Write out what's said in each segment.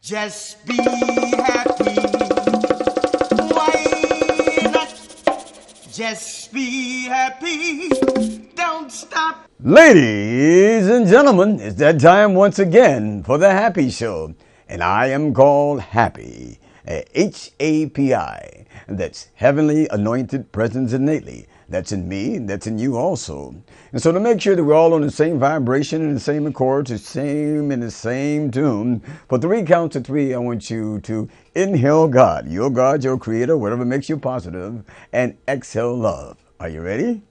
Just be happy. Why not? Just be happy. Don't stop. Ladies and gentlemen, it's that time once again for the Happy Show. And I am called Happy, H-A-P-I. That's Heavenly Anointed Presence Innately. That's in me, and that's in you also. And so to make sure that we're all on the same vibration and the same accord, in the same tune, for 3 counts of 3, I want you to inhale God, your creator, whatever makes you positive, and exhale love. Are you ready?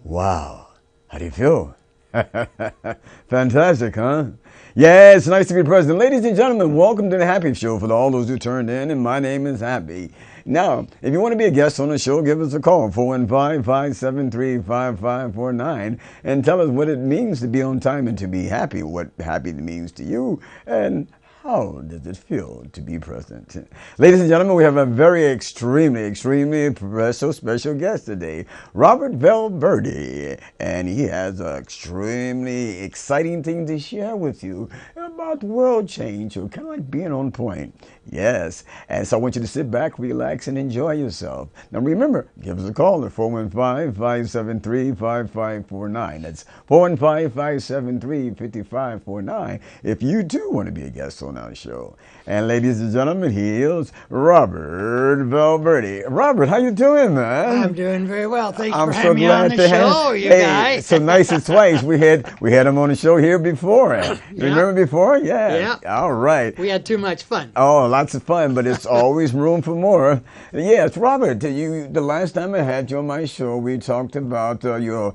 Wow. How do you feel? Fantastic, huh? Yeah, it's nice to be present. Ladies and gentlemen, welcome to the Happy Show for all those who turned in, and my name is Happy. Now, if you want to be a guest on the show, give us a call, 415-573-5549, and tell us what it means to be on time and to be happy, what happy means to you, and how does it feel to be present? Ladies and gentlemen, we have a very extremely special guest today, Robert Valverde, and he has an extremely exciting thing to share with you about world change, or kind of like being on point. Yes, and so I want you to sit back, relax, and enjoy yourself. Now remember, give us a call at 415-573-5549. That's 415-573-5549 if you too want to be a guest on our show. And ladies and gentlemen, he is Robert Valverde. Robert, how you doing, man? I'm doing very well. Thanks for having me on the show, you guys. So nice and twice. We had him on the show here before. You remember before? Yeah. All right. We had too much fun. Oh, lots of fun, but it's always room for more. Yes, Robert, the last time I had you on my show, we talked about your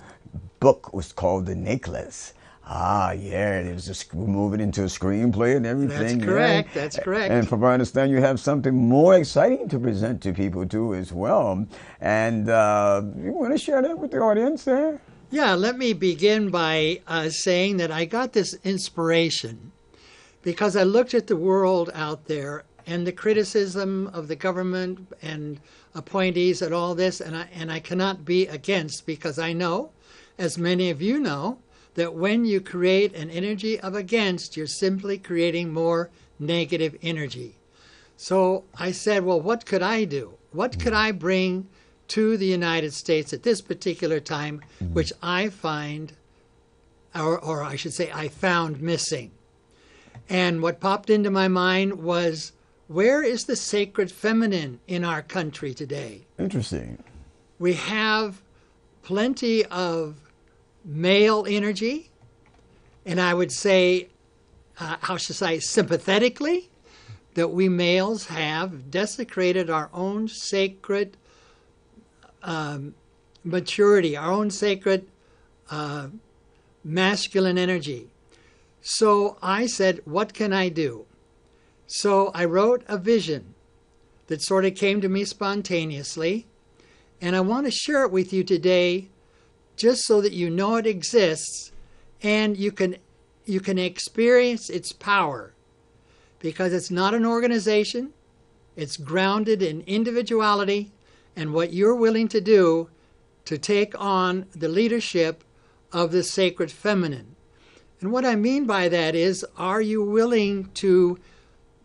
book was called The Necklace. Ah, yeah, it was moving into a screenplay and everything. That's correct. Yeah. That's correct. And from what I understand, you have something more exciting to present to people too as well. And you want to share that with the audience there? Yeah, let me begin by saying that I got this inspiration because I looked at the world out there and the criticism of the government and appointees and all this, and I cannot be against, because I know, as many of you know, that when you create an energy of against, you're simply creating more negative energy. So I said, well, what could I do? What could I bring to the United States at this particular time, which I find, or I should say I found missing? And what popped into my mind was, where is the sacred feminine in our country today? Interesting. We have plenty of male energy, and I would say, how should I say, sympathetically, that we males have desecrated our own sacred maturity, our own sacred masculine energy. So I said, what can I do? So I wrote a vision that sort of came to me spontaneously, and I want to share it with you today just so that you know it exists and you can experience its power, because it's not an organization. It's grounded in individuality and what you're willing to do to take on the leadership of the sacred feminine. And what I mean by that is, are you willing to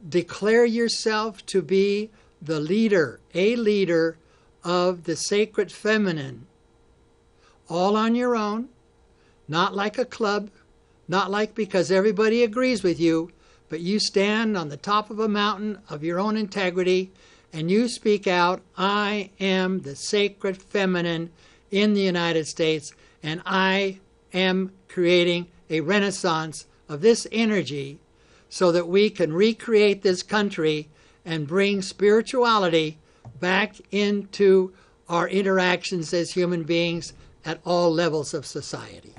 declare yourself to be the leader, a leader of the sacred feminine, all on your own, not like a club, not like because everybody agrees with you, but you stand on the top of a mountain of your own integrity and you speak out, I am the sacred feminine in the United States, and I am creating a renaissance of this energy so that we can recreate this country and bring spirituality back into our interactions as human beings at all levels of society.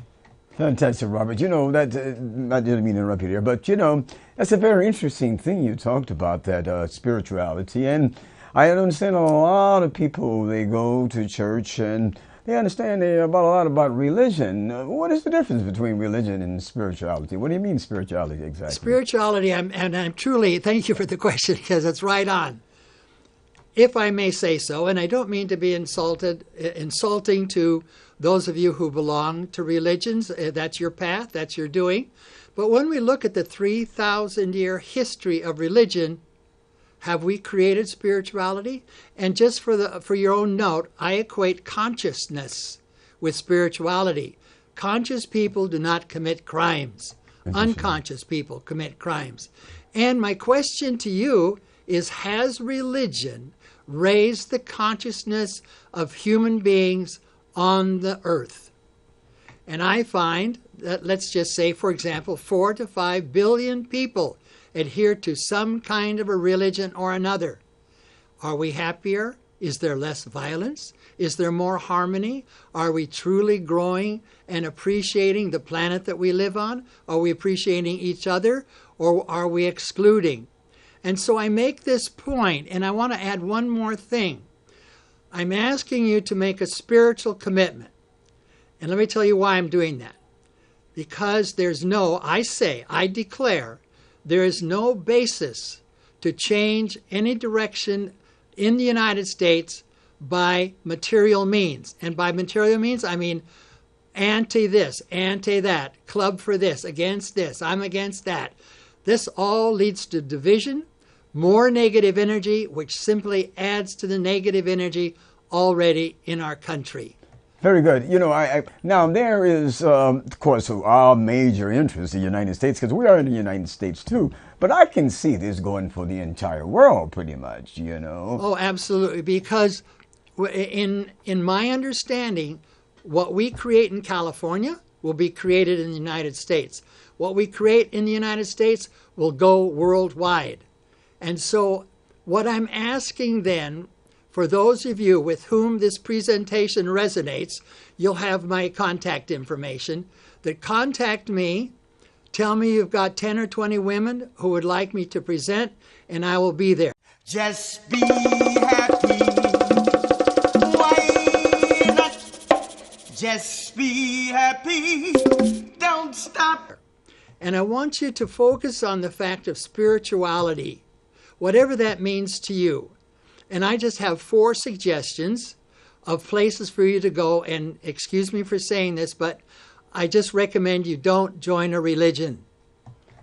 Fantastic, Robert. You know, I didn't mean to interrupt you there, but you know, that's a very interesting thing you talked about, that spirituality. And I understand a lot of people, they go to church and they understand about a lot about religion. What is the difference between religion and spirituality? What do you mean spirituality exactly? Spirituality, I'm truly, thank you for the question because it's right on. If I may say so, and I don't mean to be insulting to those of you who belong to religions, that's your path, that's your doing. But when we look at the 3,000-year history of religion, have we created spirituality? And just for your own note, I equate consciousness with spirituality. Conscious people do not commit crimes. Unconscious people commit crimes. And my question to you is, has religion raised the consciousness of human beings on the earth? And I find that, let's just say, for example, 4 to 5 billion people adhere to some kind of a religion or another. Are we happier? Is there less violence? Is there more harmony? Are we truly growing and appreciating the planet that we live on? Are we appreciating each other, or are we excluding? And so I make this point, and I want to add one more thing. I'm asking you to make a spiritual commitment. And let me tell you why I'm doing that. Because I declare, there is no basis to change any direction in the United States by material means. And by material means, I mean anti this, anti that, club for this, against this, I'm against that. This all leads to division, more negative energy, which simply adds to the negative energy already in our country. Very good. Now there is, of course, our major interest, the United States, because we are in the United States too. But I can see this going for the entire world, pretty much. Oh, absolutely. Because in my understanding, what we create in California will be created in the United States. What we create in the United States will go worldwide. And so, what I'm asking then, for those of you with whom this presentation resonates, you'll have my contact information, that contact me, tell me you've got 10 or 20 women who would like me to present, and I will be there. Just be happy. Why not? Just be happy. Don't stop. And I want you to focus on the fact of spirituality, whatever that means to you. And I just have 4 suggestions of places for you to go. And excuse me for saying this, but I just recommend you don't join a religion.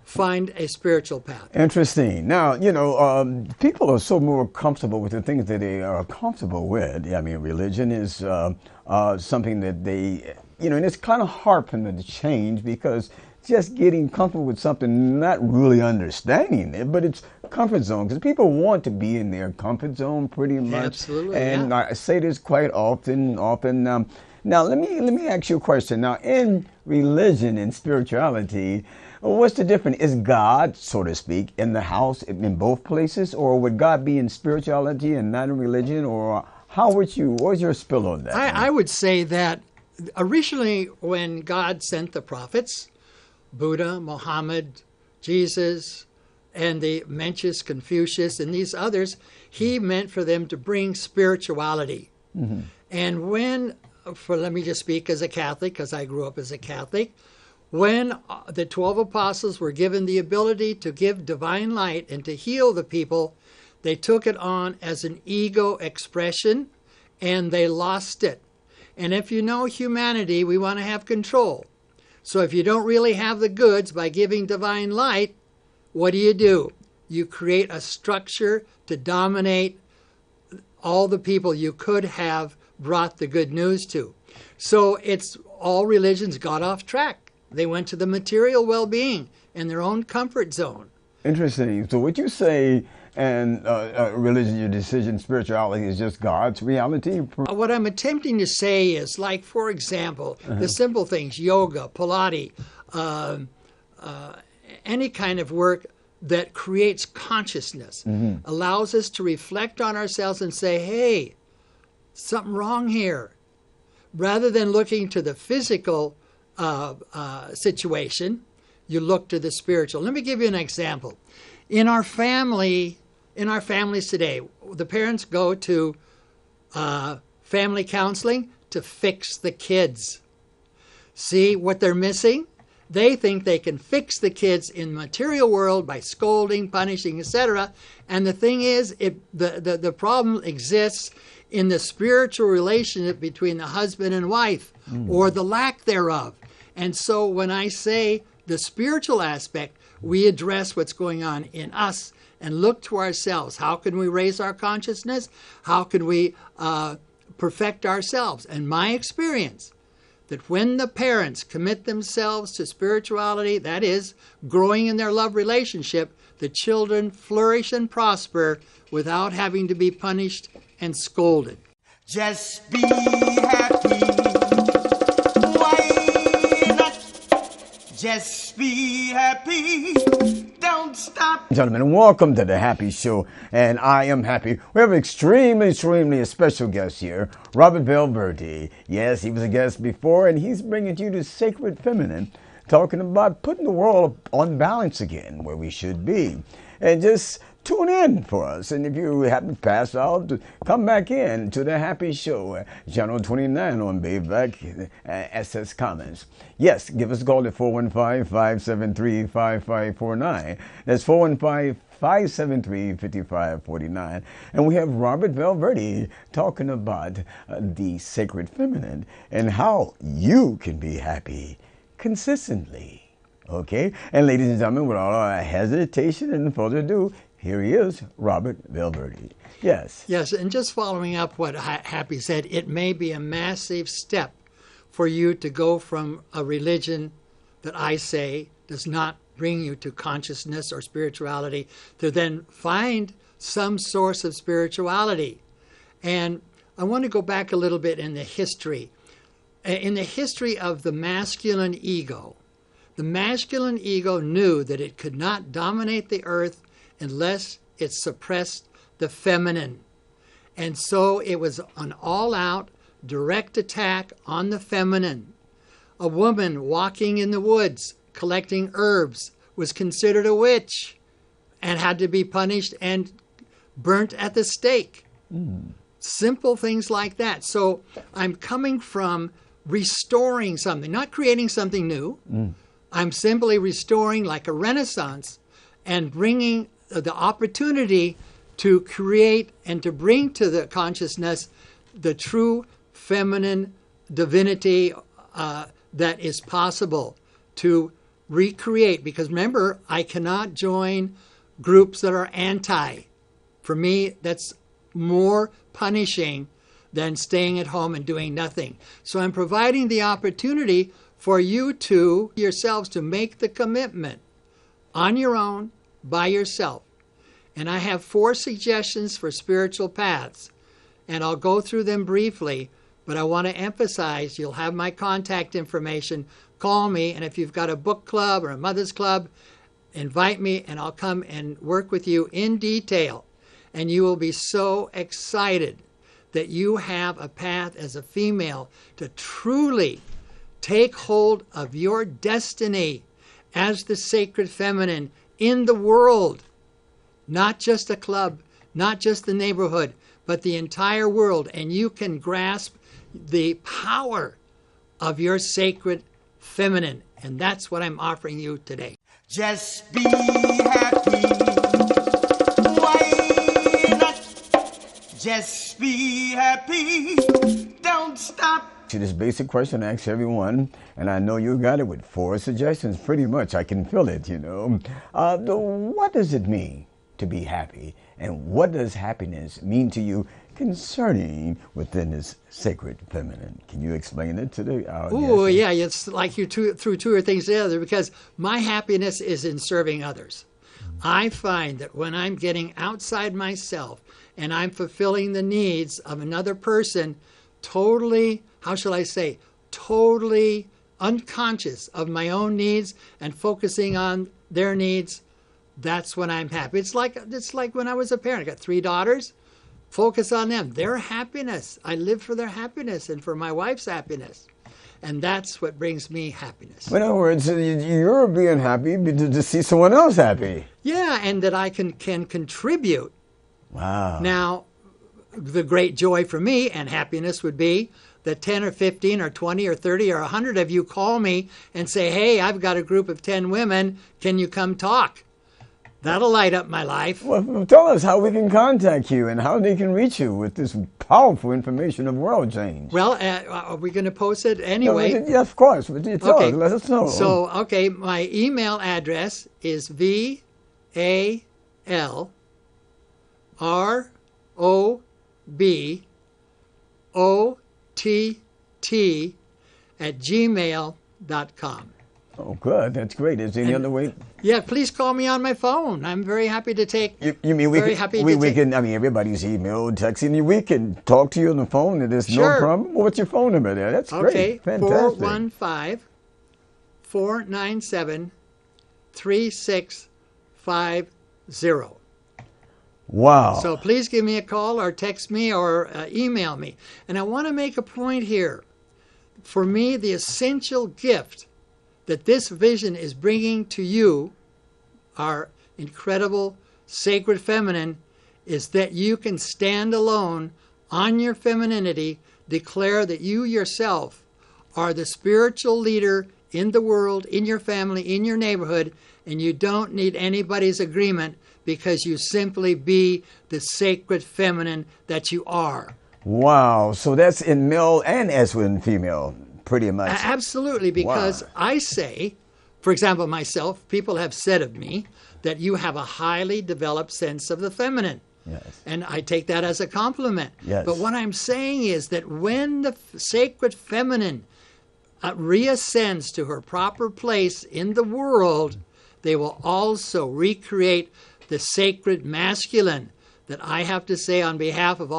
Find a spiritual path. Interesting. Now, people are so more comfortable with the things that they are comfortable with. I mean, religion is something that they, and it's kind of hard for them to change, because just getting comfortable with something, not really understanding it, but it's comfort zone, because people want to be in their comfort zone pretty much. Absolutely. And yeah. I say this quite often. Now, let me ask you a question. Now, in religion and spirituality, what's the difference? Is God, so to speak, in the house in both places, or would God be in spirituality and not in religion, or what's your spill on that? I would say that originally, when God sent the prophets, Buddha, Muhammad, Jesus, and the Mencius, Confucius, and these others, he meant for them to bring spirituality. Mm-hmm. And let me just speak as a Catholic, because I grew up as a Catholic, when the 12 apostles were given the ability to give divine light and to heal the people, they took it on as an ego expression, and they lost it. And if you know humanity, we want to have control. So if you don't really have the goods by giving divine light, what do? You create a structure to dominate all the people you could have brought the good news to. So all religions got off track. They went to the material well-being and their own comfort zone. Interesting. So what you say, and religion, your decision, spirituality is just God's reality? What I'm attempting to say is, like, for example, the simple things, yoga, Pilates, any kind of work that creates consciousness, allows us to reflect on ourselves and say, hey, something wrong here. Rather than looking to the physical situation, you look to the spiritual. Let me give you an example. In our families today, the parents go to family counseling not to fix the kids. See what they're missing? They think they can fix the kids in the material world by scolding, punishing, etc. And the thing is, the problem exists in the spiritual relationship between the husband and wife, or the lack thereof. And so when I say the spiritual aspect, we address what's going on in us and look to ourselves. How can we raise our consciousness? How can we perfect ourselves? And my experience, that when the parents commit themselves to spirituality, that is, growing in their love relationship, the children flourish and prosper without having to be punished and scolded. Just be happy. Why not? Just be happy. Don't stop. Gentlemen, welcome to the Happy Show, and I am happy. We have an extremely special guest here, Robert Valverde. Yes, he was a guest before, and he's bringing you the sacred feminine, talking about putting the world on balance again, where we should be. And just tune in for us. And if you happen to pass out, come back in to the Happy Show, Channel 29 on Bayback SS Comments. Yes, give us a call at 415-573-5549. That's 415-573-5549. And we have Robert Valverde talking about the sacred feminine and how you can be happy consistently. Okay? And ladies and gentlemen, without hesitation and further ado, here he is, Robert Valverde. Yes. Yes, and just following up what Happy said, it may be a massive step for you to go from a religion that I say does not bring you to consciousness or spirituality to then find some source of spirituality. And I want to go back a little bit in the history. In the history of the masculine ego, the masculine ego knew that it could not dominate the earth unless it suppressed the feminine. And so it was an all-out, direct attack on the feminine. A woman walking in the woods, collecting herbs, was considered a witch and had to be punished and burnt at the stake. Simple things like that. So I'm coming from restoring something, not creating something new. I'm simply restoring like a renaissance and bringing the opportunity to create and to bring to the consciousness the true feminine divinity that is possible to recreate. Because remember, I cannot join groups that are anti. For me, that's more punishing than staying at home and doing nothing. So I'm providing the opportunity for you to yourselves to make the commitment on your own, by yourself. And I have 4 suggestions for spiritual paths, and I'll go through them briefly, but I want to emphasize you'll have my contact information. Call me, and if you've got a book club or a mother's club, invite me, and I'll come and work with you in detail. And you will be so excited that you have a path as a female to truly take hold of your destiny as the sacred feminine in the world. Not just a club, not just the neighborhood, but the entire world. And you can grasp the power of your sacred feminine. And that's what I'm offering you today. Just be happy. Why not? Just be happy. Don't stop. To this basic question I ask everyone, and I know you got it with 4 suggestions, pretty much. I can feel it, you know. What does it mean to be happy? And what does happiness mean to you concerning within this sacred feminine? Can you explain it to the audience? Oh, yeah, it's like you threw 2 or things together, because my happiness is in serving others. I find that when I'm getting outside myself and I'm fulfilling the needs of another person, totally, how shall I say, totally unconscious of my own needs and focusing on their needs, that's when I'm happy. It's like when I was a parent. I got 3 daughters. Focus on them, their happiness. I live for their happiness and for my wife's happiness. And that's what brings me happiness. In other words, you're being happy to see someone else happy. Yeah, and that I can contribute. Wow. Now, the great joy for me and happiness would be that 10 or 15 or 20 or 30 or 100 of you call me and say, hey, I've got a group of 10 women. Can you come talk? That'll light up my life. Well, tell us how we can contact you and how they can reach you with this powerful information of world change. Well, are we going to post it anyway? Yeah, of course. But tell us, let us know. So, okay, my email address is VALROBOTT@gmail.com. Oh, good. That's great. Is there any other way? Yeah, please call me on my phone. I'm very happy to take. You mean we can? I mean, everybody's email, texting. We can talk to you on the phone. There's no problem. Well, what's your phone number there? That's great. Okay, Fantastic. 415-497-3650. Wow. So please give me a call or text me or email me. And I want to make a point here. For me, the essential gift that this vision is bringing to you, our incredible sacred feminine, is that you can stand alone on your femininity, declare that you yourself are the spiritual leader in the world, in your family, in your neighborhood, and you don't need anybody's agreement because you simply be the sacred feminine that you are. Wow. So that's in male and as in female. Pretty much. Absolutely, because I say, for example, myself, people have said of me that you have a highly developed sense of the feminine. Yes. And I take that as a compliment. Yes. But what I'm saying is that when the sacred feminine reascends to her proper place in the world, they will also recreate the sacred masculine that I have to say on behalf of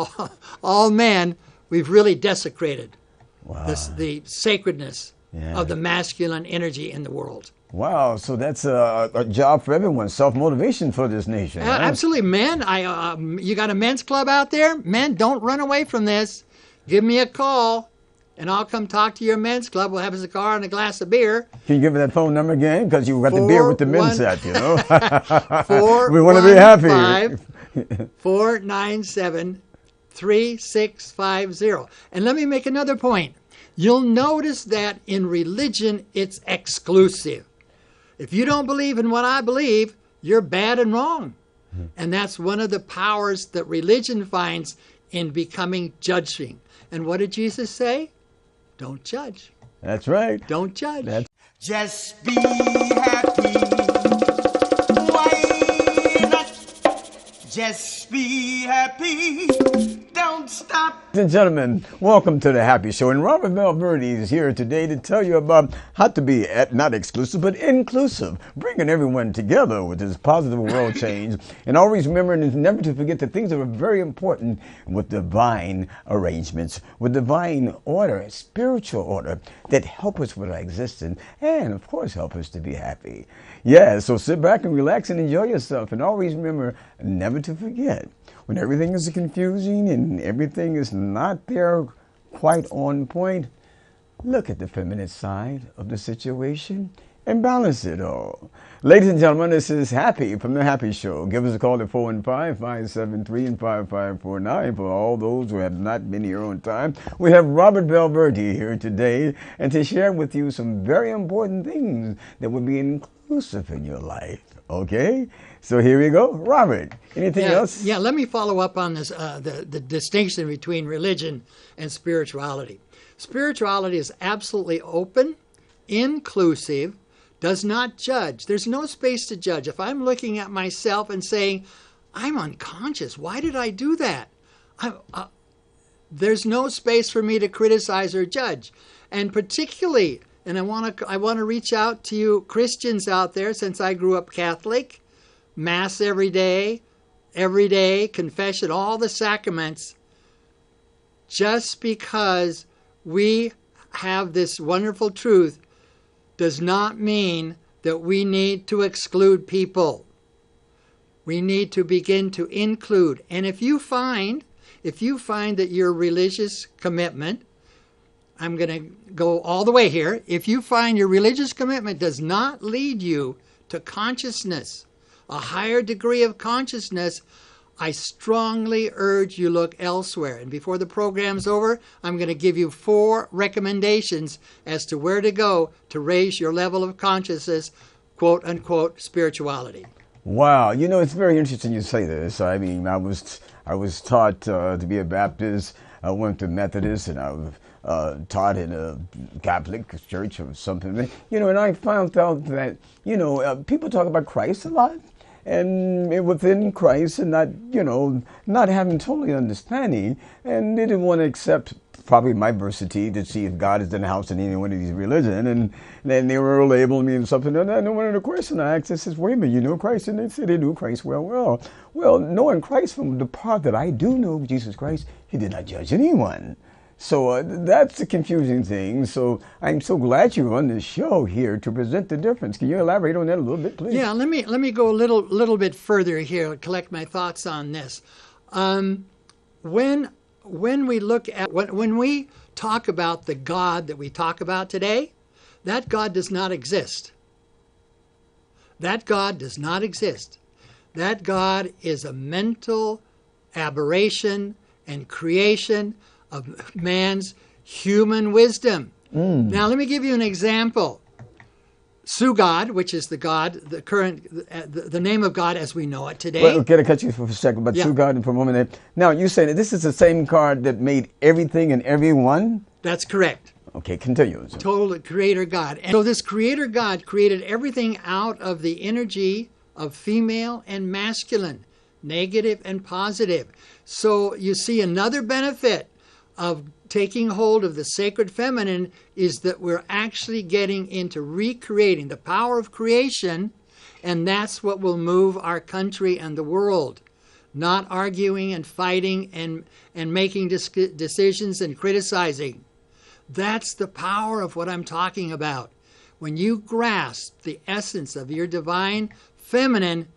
all men, we've really desecrated. Wow. The sacredness of the masculine energy in the world. Wow, so that's a job for everyone, self-motivation for this nation. Right? Absolutely. Men, you got a men's club out there? Men, don't run away from this. Give me a call, and I'll come talk to your men's club. We'll have a cigar and a glass of beer. Can you give me that phone number again? Because you got the beer with the men's set, you know. 415 we want to be happy. 497 3650. And let me make another point. You'll notice that in religion, it's exclusive. If you don't believe in what I believe, you're bad and wrong. And that's one of the powers that religion finds in becoming judging. And what did Jesus say? Don't judge. That's right. Don't judge. Just be happy. Why not? Just be happy. Don't stop. Ladies and gentlemen, welcome to the Happy Show. And Robert Valverde is here today to tell you about how to be not exclusive, but inclusive, bringing everyone together with this positive world change. And always remember and never to forget the things that are very important with divine arrangements, with divine order, spiritual order that help us with our existence and, of course, help us to be happy. Yeah, so sit back and relax and enjoy yourself. And always remember never to forget, when everything is confusing and everything is not there quite on point, look at the feminine side of the situation and balance it all. Ladies and gentlemen, this is Happy from The Happy Show. Give us a call at 415-573-5549 for all those who have not been here on time. We have Robert Valverde here today and to share with you some very important things that will be inclusive in your life. Okay? So here we go. Robert, anything else? Yeah, let me follow up on this, the distinction between religion and spirituality. Spirituality is absolutely open, inclusive, does not judge. There's no space to judge. If I'm looking at myself and saying, I'm unconscious, why did I do that? There's no space for me to criticize or judge. And particularly, and I want to reach out to you Christians out there, since I grew up Catholic, Mass every day, confession, all the sacraments. Just because we have this wonderful truth does not mean that we need to exclude people. We need to begin to include. And if you find that your religious commitment, I'm going to go all the way here. If you find your religious commitment does not lead you to consciousness, a higher degree of consciousness, I strongly urge you look elsewhere. And before the program's over, I'm going to give you 4 recommendations as to where to go to raise your level of consciousness, quote unquote, spirituality. Wow, you know, it's very interesting you say this. I mean, I was taught to be a Baptist. I went to Methodist, and I was taught in a Catholic church or something. You know, and I found out that, you know, people talk about Christ a lot, and within Christ, and not, you know, not having totally understanding, and they didn't want to accept probably my versity to see if God is in the house in any one of these religions, and then they were labeling me and something. And I know one of the questions I asked, I says, wait a minute, you know Christ? And they said they knew Christ well. Well, knowing Christ from the part that I do know Jesus Christ, he did not judge anyone. So that's the confusing thing. So I'm so glad you're on this show here to present the difference. Can you elaborate on that a little bit, please? Yeah, let me go a little bit further here, collect my thoughts on this. When we look at when we talk about the God that we talk about today, that God does not exist. That God does not exist. That God is a mental aberration and creation of man's human wisdom. Now, let me give you an example. Sugod, which is the God, the current, the name of God as we know it today. Well, can I cut you for a second? But Sugod and for a moment. Now, you're saying that this is the same God that made everything and everyone? That's correct. Okay, continue. Total creator God. And so this creator God created everything out of the energy of female and masculine, negative and positive. So you see, another benefit of taking hold of the sacred feminine is that we're actually getting into recreating the power of creation, and that's what will move our country and the world. Not arguing and fighting and making decisions and criticizing. That's the power of what I'm talking about. When you grasp the essence of your divine feminine,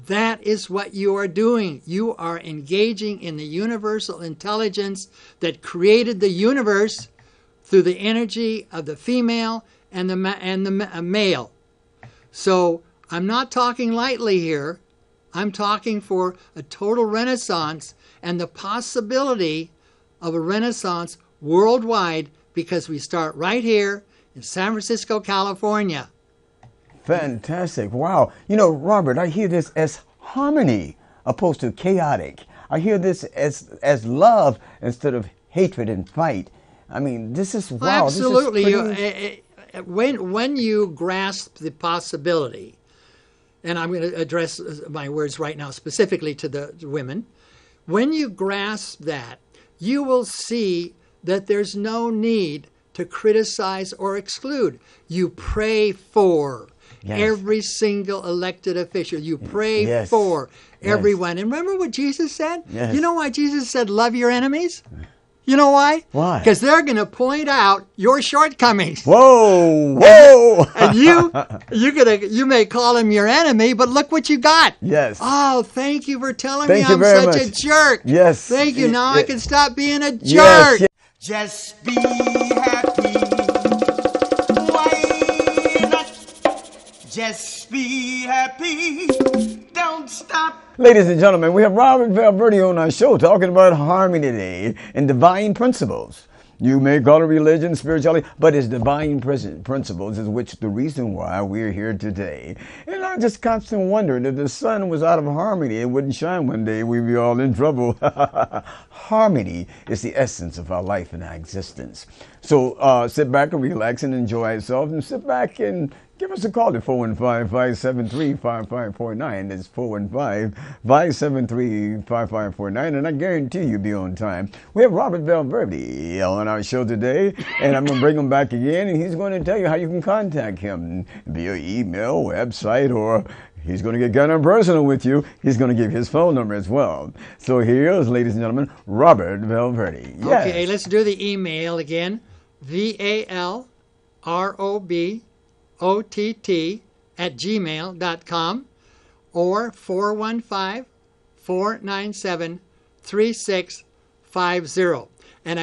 that is what you are doing. You are engaging in the universal intelligence that created the universe through the energy of the female and the male. So I'm not talking lightly here. I'm talking for a total renaissance and the possibility of a renaissance worldwide, because we start right here in San Francisco, California. Fantastic. Wow. You know, Robert, I hear this as harmony opposed to chaotic. I hear this as love instead of hatred and fight. I mean, this is, wow. Absolutely. This is pretty... when you grasp the possibility, and I'm going to address my words right now specifically to the women, when you grasp that, you will see that there's no need to criticize or exclude. You pray for every single elected official. You pray for everyone. And remember what Jesus said? You know why Jesus said, love your enemies? You know why? Why? Because they're going to point out your shortcomings. Whoa! And you may call him your enemy, but look what you got. Yes. Oh, thank you for telling me I'm such a jerk. Yes. Thank you. Now I can stop being a jerk. Yes. Just be happy. Why not? Just be happy. Don't stop. Ladies and gentlemen, we have Robert Valverde on our show talking about harmony today and divine principles. You may call it religion, spirituality, but it's divine principles is which the reason why we're here today. And I just constantly wondering if the sun was out of harmony, it wouldn't shine one day, we'd be all in trouble. Harmony is the essence of our life and our existence. So sit back and relax and enjoy yourself, and sit back and give us a call at 415-573-5549. That's 415-573-5549. And I guarantee you'll be on time. We have Robert Valverde on our show today. And I'm going to bring him back again. And he's going to tell you how you can contact him via email, website, or he's going to get kind of personal with you. He's going to give his phone number as well. So here is, ladies and gentlemen, Robert Valverde. Yes. Okay, let's do the email again. VALROBOTT@gmail.com or 415-497-3650. And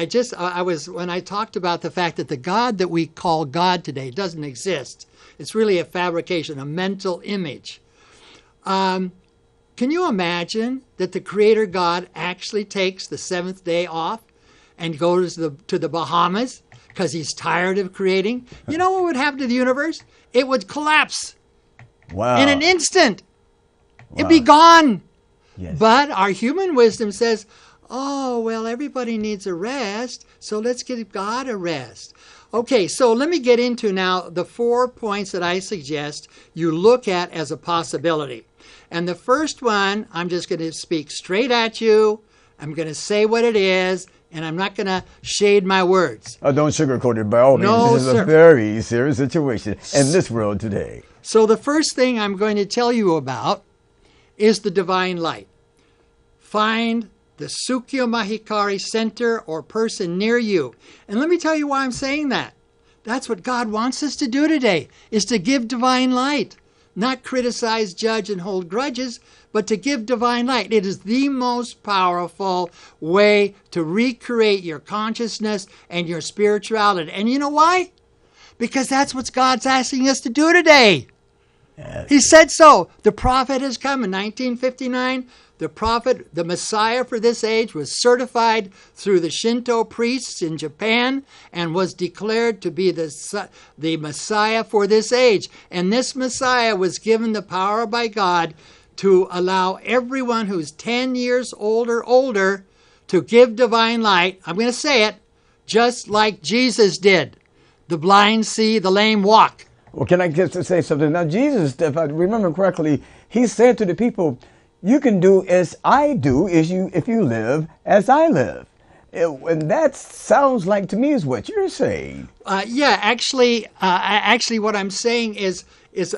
when I talked about the fact that the God that we call God today doesn't exist. It's really a fabrication, a mental image. Can you imagine that the Creator God actually takes the seventh day off and goes to the Bahamas because he's tired of creating? You know what would happen to the universe? It would collapse Wow. in an instant. Wow. It'd be gone. Yes. But our human wisdom says, oh, well, everybody needs a rest, so let's give God a rest. Okay, so let me get into now the 4 points that I suggest you look at as a possibility. And the first one, I'm just going to speak straight at you. I'm going to say what it is, and I'm not going to shade my words. Oh, don't sugarcoat it by all means. No, this is sir. a very serious situation in this world today. So the first thing I'm going to tell you about is the divine light. Find the Sukyo Mahikari center or person near you. And let me tell you why I'm saying that. That's what God wants us to do today, is to give divine light. Not criticize, judge, and hold grudges, but to give divine light. It is the most powerful way to recreate your consciousness and your spirituality. And you know why? Because that's what God's asking us to do today. Yes. He said so. The prophet has come in 1959. The prophet, the Messiah for this age, was certified through the Shinto priests in Japan and was declared to be the Messiah for this age. And this Messiah was given the power by God to allow everyone who's 10 years old or older to give divine light. I'm going to say it, just like Jesus did. The blind see, the lame walk. Well, can I just say something? Now, Jesus, if I remember correctly, he said to the people, you can do as I do if you live as I live. And that sounds like to me is what you're saying. Actually, what I'm saying is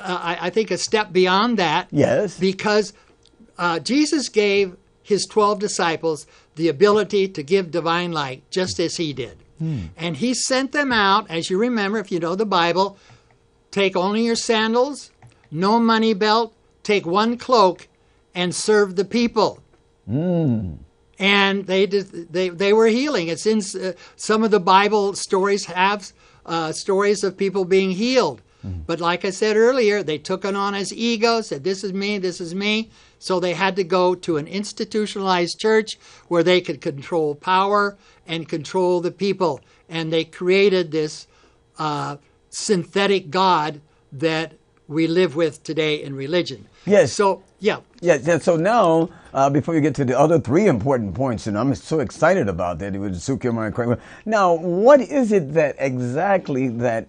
I think a step beyond that. Yes. Because Jesus gave his 12 disciples the ability to give divine light, just as he did. And he sent them out, as you remember, if you know the Bible, take only your sandals, no money belt, take one cloak, and serve the people. And they were healing. It's in some of the Bible stories have stories of people being healed. But like I said earlier, they took it on as ego, said, this is me, this is me. So they had to go to an institutionalized church where they could control power and control the people. And they created this synthetic God that we live with today in religion. Yes. So, yeah. Yes. So now, before we get to the other 3 important points, and I'm so excited about that, it was Sukyo Mahikari. Now, what is it that exactly that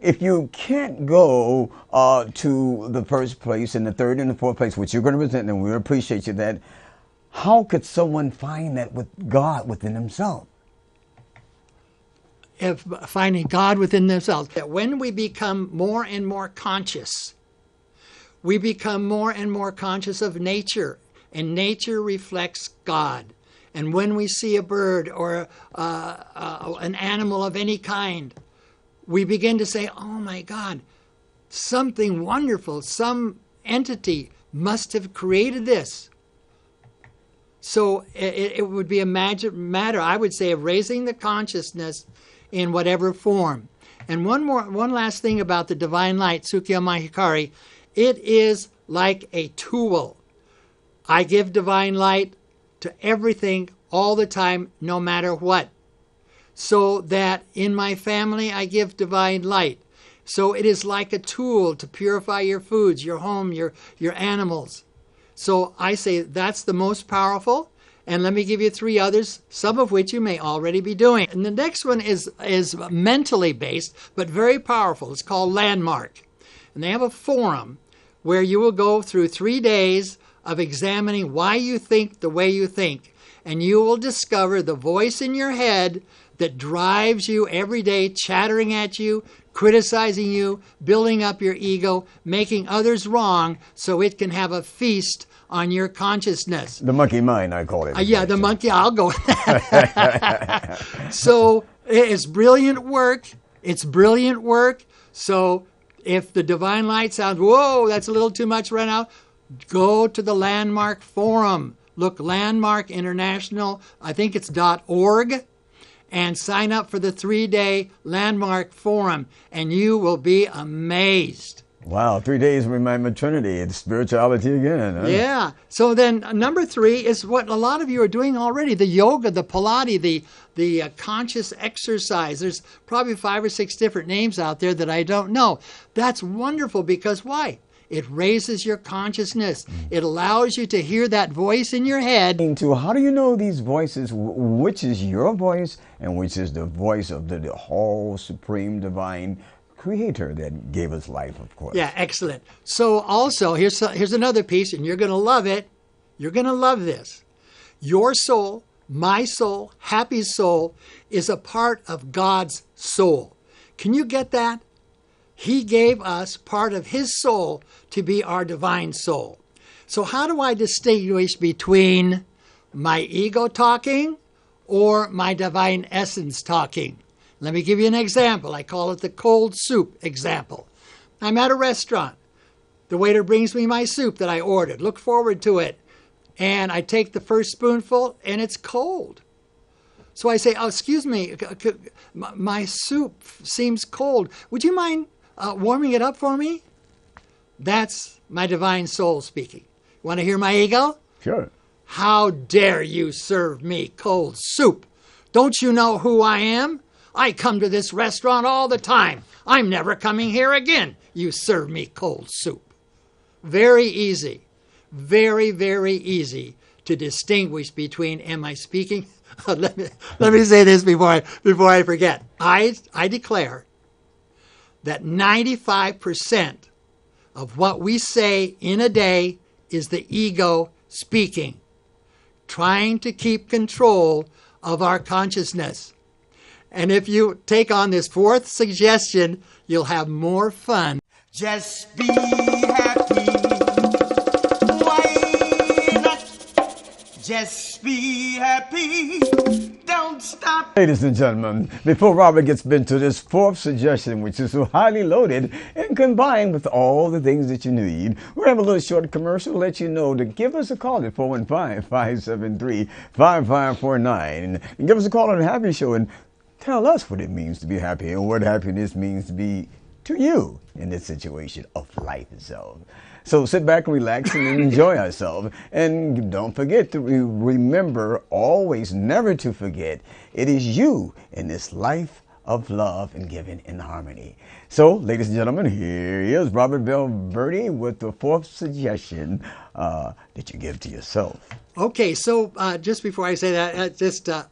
if you can't go to the first place and the third and the fourth place, which you're going to present, and we appreciate you that, how could someone find that with God within themselves? If finding God within themselves. That when we become more and more conscious, we become more and more conscious of nature, and nature reflects God. And when we see a bird or an animal of any kind, we begin to say, oh my God, something wonderful, some entity must have created this. So it would be a matter, I would say, of raising the consciousness in whatever form. And one last thing about the divine light, Sukyo Mahikari, it is like a tool. I give divine light to everything all the time, no matter what. So that in my family, I give divine light. So it is like a tool to purify your foods, your home, your animals. So I say that's the most powerful. And let me give you 3 others, some of which you may already be doing. And the next one is mentally based, but very powerful. It's called Landmark. And they have a forum where you will go through 3 days of examining why you think the way you think. And you will discover the voice in your head that drives you every day, chattering at you, criticizing you, building up your ego, making others wrong so it can have a feast on your consciousness. The monkey mind, I call it. Yeah, the monkey, I'll go with that. So it's brilliant work. It's brilliant work. So if the divine light sounds, whoa, that's a little too much right now, go to the Landmark Forum. Look, Landmark International, I think it's .org, and sign up for the 3-day Landmark Forum, and you will be amazed. Wow, 3 days of my maternity. It's spirituality again. Huh? Yeah. So then number 3 is what a lot of you are doing already, the yoga, the Pilates, the conscious exercise. There's probably 5 or 6 different names out there that I don't know. That's wonderful because why? It raises your consciousness. It allows you to hear that voice in your head. How do you know these voices, which is your voice and which is the voice of the whole supreme divine creator that gave us life, of course? Yeah, excellent. So also, here's another piece, and you're going to love it. You're going to love this. Your soul, my soul, Happy's soul, is a part of God's soul. Can you get that? He gave us part of his soul to be our divine soul. So how do I distinguish between my ego talking or my divine essence talking? Let me give you an example. I call it the cold soup example. I'm at a restaurant. The waiter brings me my soup that I ordered. Look forward to it. And I take the first spoonful and it's cold. So I say, oh, excuse me, my soup seems cold. Would you mind warming it up for me? That's my divine soul speaking. Want to hear my ego? Sure. How dare you serve me cold soup? Don't you know who I am? I come to this restaurant all the time. I'm never coming here again. You serve me cold soup. Very easy. Very, very easy to distinguish between, am I speaking? let me say this before I forget. I declare that 95% of what we say in a day is the ego speaking, trying to keep control of our consciousness. And if you take on this 4th suggestion, you'll have more fun. Just be happy. Why not? Just be happy. Don't stop. Ladies and gentlemen, before Robert gets into this 4th suggestion, which is so highly loaded and combined with all the things that you need, we'll have a little short commercial to let you know to give us a call at 415-573-5549. And give us a call on the Happy Show and tell us what it means to be happy and what happiness means to be to you in this situation of life itself. So sit back and relax and enjoy ourselves. And don't forget to remember, always never to forget, it is you in this life of love and giving in harmony. So, ladies and gentlemen, here is Robert Valverde with the 4th suggestion that you give to yourself. Okay, so just before I say that,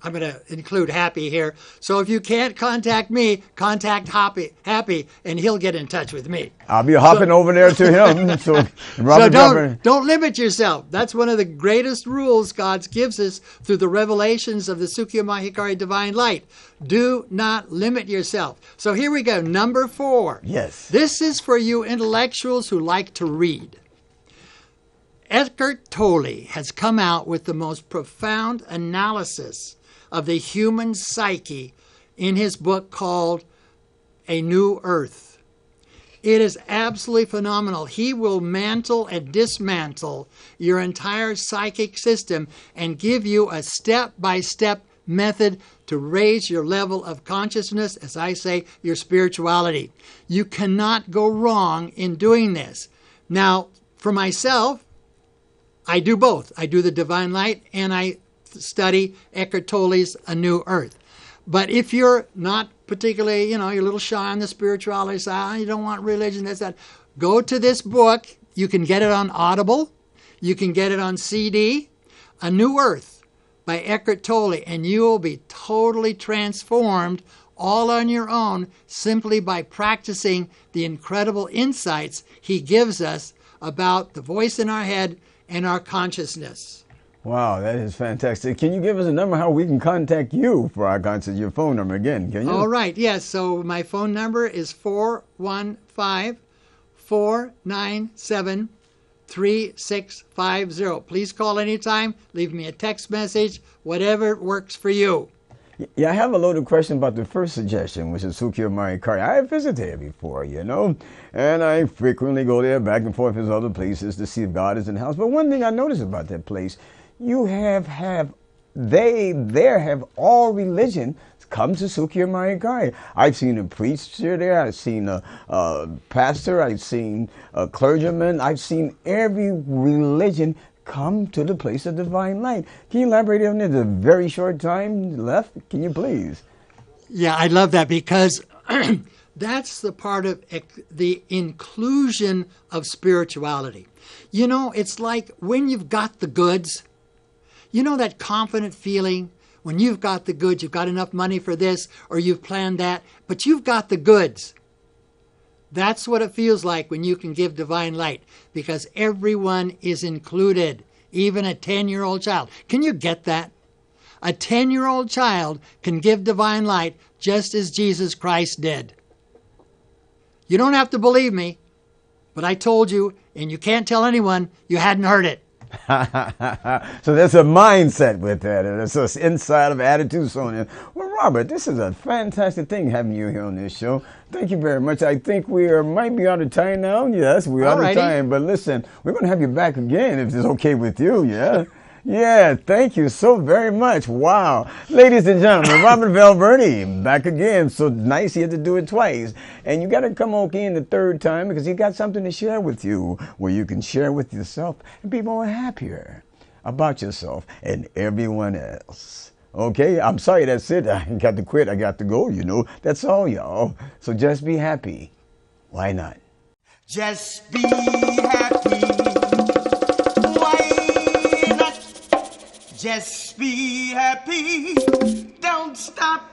I'm going to include Happy here. So if you can't contact me, contact Happy, and he'll get in touch with me. I'll be hopping over there to him. So don't limit yourself. That's one of the greatest rules God gives us through the revelations of the Sukyo Mahikari Divine Light. Do not limit yourself. So here we go. Number 4. Yes. This is for you intellectuals who like to read. Eckhart Tolle has come out with the most profound analysis of the human psyche in his book called A New Earth. It is absolutely phenomenal. He will mantle and dismantle your entire psychic system and give you a step-by-step method to raise your level of consciousness, as I say, your spirituality. You cannot go wrong in doing this. Now, for myself, I do both. I do the Divine Light and I study Eckhart Tolle's A New Earth. But if you're not particularly, you're a little shy on the spirituality side, you don't want religion, that, go to this book. You can get it on Audible. You can get it on CD. A New Earth by Eckhart Tolle, and you will be totally transformed all on your own simply by practicing the incredible insights he gives us about the voice in our head and our consciousness. Wow, that is fantastic. Can you give us a number how we can contact you for our concert? Your phone number again, can you? All right, yes. So my phone number is 415-497-3650. Please call anytime. Leave me a text message, whatever works for you. Yeah, I have a loaded question about the first suggestion, which is Sukyo Mahikari. I have visited there before, and I frequently go there back and forth with other places to see if God is in the house. But one thing I noticed about that place, you they have all religion come to Sukyo Mahikari. I've seen a preacher there. I've seen a pastor. I've seen a clergyman. I've seen every religion come to the place of divine light. Can you elaborate on this? A very short time left. Can you please? Yeah, I love that because that's the part of the inclusion of spirituality. You know, it's like when you've got the goods, you know that confident feeling when you've got the goods, you've got enough money for this or you've planned that, but you've got the goods. That's what it feels like when you can give divine light because everyone is included, even a 10-year-old child. Can you get that? A 10-year-old child can give divine light just as Jesus Christ did. You don't have to believe me, but I told you, and you can't tell anyone you hadn't heard it. So there's a mindset with that, and it's an inside of attitude. So on. Well, Robert, this is a fantastic thing having you here on this show. Thank you very much. I think we might be out of time now. Yes, we're out of time. But listen, we're going to have you back again if it's okay with you. Yeah. Yeah, thank you so very much. Wow. Ladies and gentlemen, Robert Valverde back again. So nice he had to do it twice. And you got to come again the third time because he got something to share with you where you can share with yourself and be more happier about yourself and everyone else. Okay, I'm sorry, that's it. I got to quit. I got to go, you know. That's all, y'all. So just be happy. Why not? Just be happy. Why not? Just be happy. Don't stop.